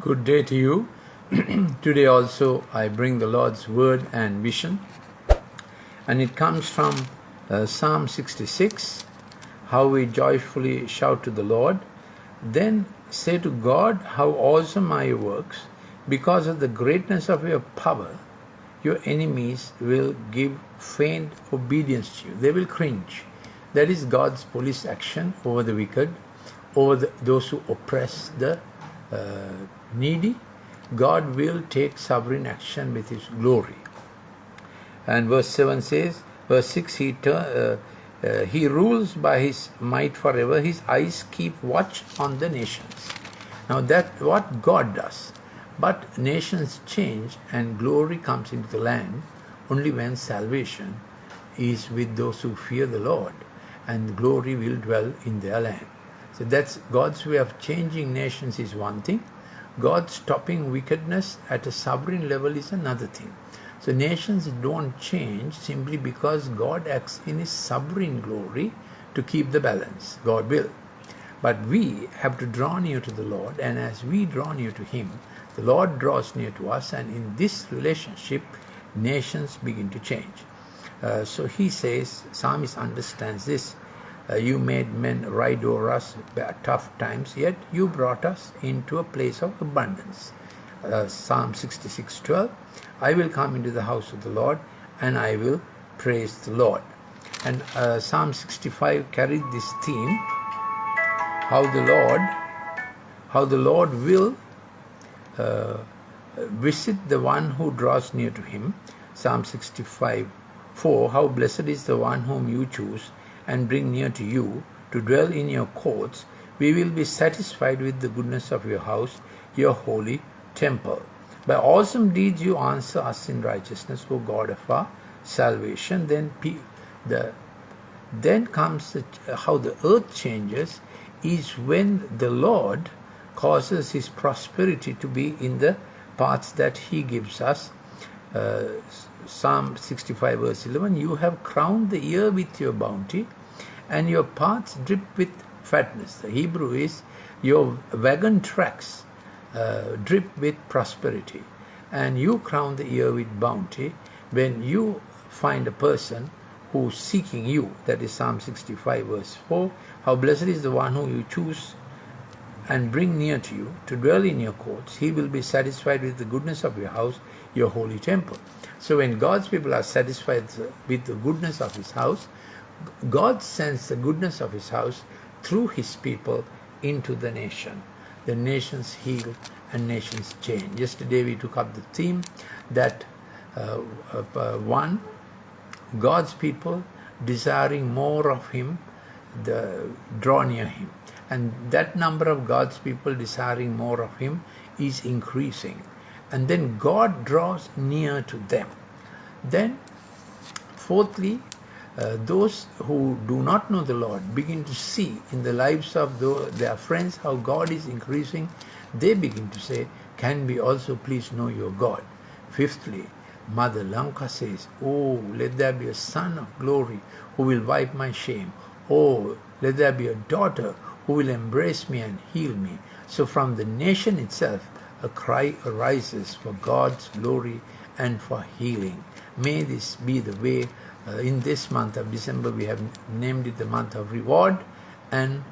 Good day to you. Today also I bring the Lord's word and vision, and it comes from Psalm 66, how we joyfully shout to the Lord. Then say to God, how awesome are your works. Because of the greatness of your power, your enemies will give faint obedience to you. They will cringe. That is God's police action over the wicked, over those who oppress the needy. God will take sovereign action with His glory. And verse 7 says, verse 6, He rules by His might forever. His eyes keep watch on the nations. Now that's what God does. But nations change and glory comes into the land only when salvation is with those who fear the Lord, and glory will dwell in their land. So that's God's way of changing nations is one thing. God stopping wickedness at a sovereign level is another thing. So nations don't change simply because God acts in His sovereign glory to keep the balance. God will. But we have to draw near to the Lord, and as we draw near to Him, the Lord draws near to us, and in this relationship, nations begin to change. So he says, Psalmist understands this. You made men ride over us at tough times, yet you brought us into a place of abundance. Psalm 66:12, I will come into the house of the Lord, and I will praise the Lord. And Psalm 65 carried this theme, how the Lord will visit the one who draws near to Him. Psalm 65:4, how blessed is the one whom you choose and bring near to you to dwell in your courts. We will be satisfied with the goodness of your house, your holy temple. By awesome deeds you answer us in righteousness, O God of our salvation. Then comes how the earth changes is when the Lord causes His prosperity to be in the paths that He gives us. Psalm 65 verse 11, you have crowned the year with your bounty, and your paths drip with fatness. The Hebrew is, your wagon tracks drip with prosperity, and you crown the year with bounty. When you find a person who's seeking you, that is Psalm 65 verse 4, how blessed is the one who you choose and bring near to you to dwell in your courts. He will be satisfied with the goodness of your house, your holy temple. So when God's people are satisfied with the goodness of His house, God sends the goodness of His house through His people into the nation. The nations heal and nations change. Yesterday we took up the theme that one, God's people desiring more of Him, draw near Him. And that number of God's people desiring more of Him is increasing. And then God draws near to them. Then, fourthly, those who do not know the Lord begin to see in the lives of their friends how God is increasing. They begin to say, can we also please know your God? Fifthly, Mother Lanka says, oh, let there be a son of glory who will wipe my shame. Oh, let there be a daughter who will embrace me and heal me. So from the nation itself, a cry arises for God's glory and for healing. May this be the way. In this month of December, we have named it the month of reward and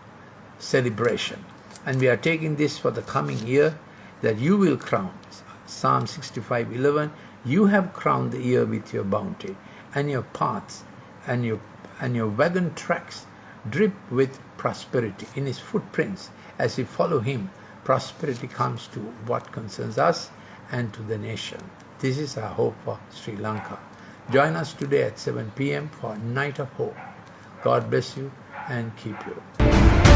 celebration. And we are taking this for the coming year, that you will crown. Psalm 65:11, you have crowned the year with your bounty, and your paths and your wagon tracks drip with prosperity. In His footprints, as we follow Him, prosperity comes to what concerns us and to the nation. This is our hope for Sri Lanka. Join us today at 7 p.m. for Night of Hope. God bless you and keep you.